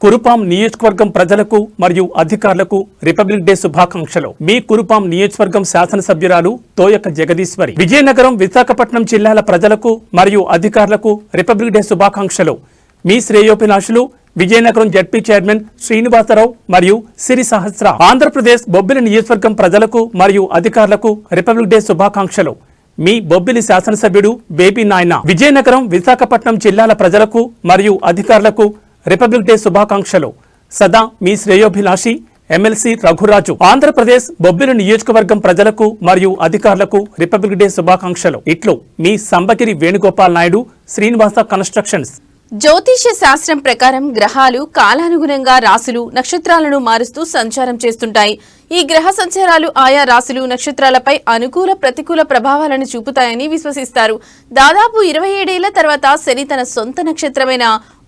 కురుపాం నియోజకవర్గం ప్రజలకు మరియు అధికారులకు రిపబ్లిక్ డే శుభాకాంక్షలు. మీ కురుపాం నియోజకవర్గం శాసనసభ్యురాలు తోయక జగదీశ్వరి. విజయనగరం, విశాఖపట్నం జిల్లాల ప్రజలకు మరియు అధికారులకు రిపబ్లిక్ డే శుభాకాంక్షలు. మీ శ్రేయోభిలాషులు విజయనగరం జడ్పీ చైర్మన్ శ్రీనివాసరావు మరియు సిరి సహస్ర. ఆంధ్రప్రదేశ్ బొబ్బిలి నియోజకవర్గం ప్రజలకు మరియు అధికారులకు రిపబ్లిక్ డే శుభాకాంక్షలు. మీ బొబ్బిలి శాసనసభ్యుడు బేబీ నాయన. విజయనగరం, విశాఖపట్నం జిల్లాల ప్రజలకు మరియు అధికారులకు రిపబ్లిక్ డే శుభాకాంక్షలు. సదా మీ శ్రేయోభిలాషి ఎమ్మెల్సీ రఘురాజు. ఆంధ్రప్రదేశ్ బొబ్బిలి నియోజకవర్గం ప్రజలకు మరియు అధికారులకు రిపబ్లిక్ డే శుభాకాంక్షలు. ఇట్లు మీ సంబగిరి వేణుగోపాల్ నాయుడు, శ్రీనివాస కన్స్ట్రక్షన్స్. జ్యోతిష్య శాస్త్రం ప్రకారం గ్రహాలు కాలానుగుణంగా రాశులు, నక్షత్రాలను మారుస్తూ సంచారం చేస్తుంటాయి. ఈ గ్రహ సంచారాలు ఆయా రాశులు, నక్షత్రాలపై అనుకూల, ప్రతికూల ప్రభావాలను చూపుతాయని విశ్వసిస్తారు. దాదాపు 27 ఏళ్ల తర్వాత శని తన సొంత నక్షత్రమైన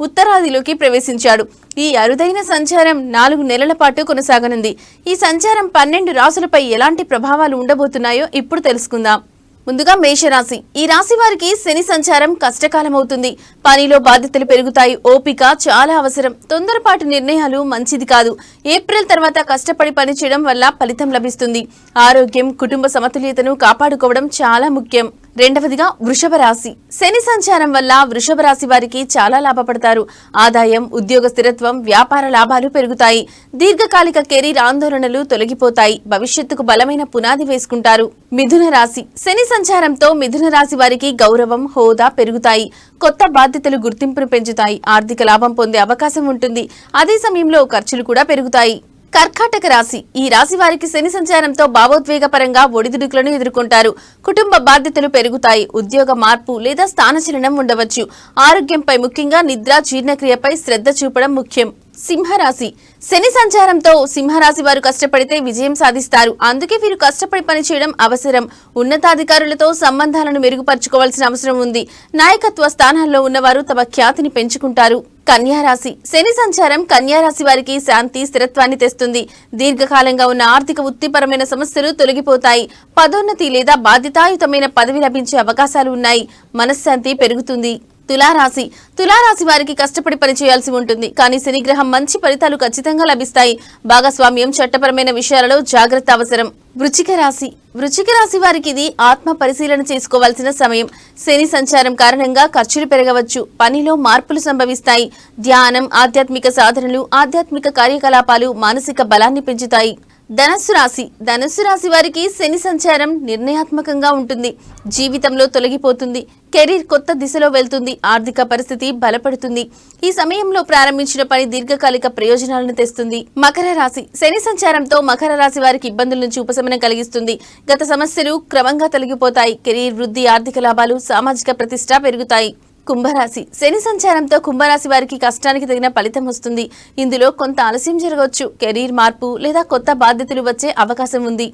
ఉత్తరాదిలోకి ప్రవేశించాడు. ఈ అరుదైన సంచారం 4 నెలల పాటు కొనసాగనుంది. ఈ సంచారం 12 రాశులపై ఎలాంటి ప్రభావాలు ఉండబోతున్నాయో ఇప్పుడు తెలుసుకుందాం. ముందుగా మేషరాశి. ఈ రాశి వారికి శని సంచారం కష్టకాలమవుతుంది. పనిలో బాధ్యతలు పెరుగుతాయి. ఓపిక చాలా అవసరం. తొందరపాటు నిర్ణయాలు మంచిది కాదు. ఏప్రిల్ తర్వాత కష్టపడి పనిచేయడం వల్ల ఫలితం లభిస్తుంది. ఆరోగ్యం, కుటుంబ సమతుల్యతను కాపాడుకోవడం చాలా ముఖ్యం. రెండవదిగా వృషభ రాశి. శని సంచారం వల్ల వృషభ రాశి వారికి చాలా లాభపడతారు. ఆదాయం, ఉద్యోగ స్థిరత్వం, వ్యాపార లాభాలు పెరుగుతాయి. దీర్ఘకాలిక కెరీర్ ఆందోళనలు తొలగిపోతాయి. భవిష్యత్తుకు బలమైన పునాది వేసుకుంటారు. మిథున రాశి. శని సంచారంతో మిథున రాశి వారికి గౌరవం, హోదా పెరుగుతాయి. కొత్త బాధ్యతలు గుర్తింపును పెంచుతాయి. ఆర్థిక లాభం పొందే అవకాశం ఉంటుంది. అదే సమయంలో ఖర్చులు కూడా పెరుగుతాయి. కర్కాటక రాశి. ఈ రాశి వారికి శని సంచారంతో భావోద్వేగపరంగా ఒడిదుడుకులను ఎదుర్కొంటారు. కుటుంబ బాధ్యతలు పెరుగుతాయి. ఉద్యోగ మార్పు లేదా స్థానచలనం ఉండవచ్చు. ఆరోగ్యంపై, ముఖ్యంగా నిద్ర, జీర్ణక్రియపై శ్రద్ధ చూపడం ముఖ్యం. సింహరాశి. శని సంచారంతో సింహరాశి వారు కష్టపడితే విజయం సాధిస్తారు. అందుకే వీరు కష్టపడి పనిచేయడం అవసరం. ఉన్నతాధికారులతో సంబంధాలను మెరుగుపరుచుకోవాల్సిన అవసరం ఉంది. నాయకత్వ స్థానాల్లో ఉన్నవారు తమ ఖ్యాతిని పెంచుకుంటారు. కన్యారాశి. శని సంచారం కన్యారాశి వారికి శాంతి, స్థిరత్వాన్ని తెస్తుంది. దీర్ఘకాలంగా ఉన్న ఆర్థిక, వృత్తిపరమైన సమస్యలు తొలగిపోతాయి. పదోన్నతి లేదా బాధ్యతాయుతమైన పదవి లభించే అవకాశాలు ఉన్నాయి. మనశ్శాంతి పెరుగుతుంది. తులారాశి. తులారాశి వారికి కష్టపడి పనిచేయాల్సి ఉంటుంది. కానీ శనిగ్రహం మంచి ఫలితాలు ఖచ్చితంగా లభిస్తాయి. భాగస్వామ్యం, చట్టపరమైన విషయాలలో జాగ్రత్త అవసరం. వృశ్చిక రాశి. వృశ్చిక రాశి వారికి ఇది ఆత్మ పరిశీలన చేసుకోవాల్సిన సమయం. శని సంచారం కారణంగా ఖర్చులు పెరగవచ్చు. పనిలో మార్పులు సంభవిస్తాయి. ధ్యానం, ఆధ్యాత్మిక సాధనలు, ఆధ్యాత్మిక కార్యకలాపాలు మానసిక బలాన్ని పెంచుతాయి. ధనస్సు రాశి. ధనస్సు రాశి వారికి శని సంచారం నిర్ణయాత్మకంగా ఉంటుంది. జీవితంలో తొలగిపోతుంది. కెరీర్ కొత్త దిశలో వెళ్తుంది. ఆర్థిక పరిస్థితి బలపడుతుంది. ఈ సమయంలో ప్రారంభించిన పని దీర్ఘకాలిక ప్రయోజనాలను తెస్తుంది. మకర రాశి. శని సంచారంతో మకర రాశి వారికి ఇబ్బందుల నుంచి ఉపశమనం కలిగిస్తుంది. గత సమస్యలు క్రమంగా తొలగిపోతాయి. కెరీర్ వృద్ధి, ఆర్థిక లాభాలు, సామాజిక ప్రతిష్ట పెరుగుతాయి. కుంభరాశి. శని సంచారంతో కుంభరాశి వారికి కష్టానికి తగిన ఫలితం వస్తుంది. ఇందులో కొంత ఆలస్యం జరగవచ్చు. కెరీర్ మార్పు లేదా కొత్త బాధ్యతలు వచ్చే అవకాశం ఉంది.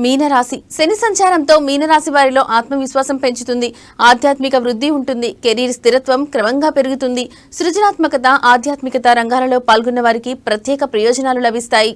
మీనరాశి. శని సంచారంతో మీనరాశి వారిలో ఆత్మవిశ్వాసం పెంచుతుంది. ఆధ్యాత్మిక వృద్ధి ఉంటుంది. కెరీర్ స్థిరత్వం క్రమంగా పెరుగుతుంది. సృజనాత్మకత, ఆధ్యాత్మికత రంగాలలో పాల్గొన్న వారికి ప్రత్యేక ప్రయోజనాలు లభిస్తాయి.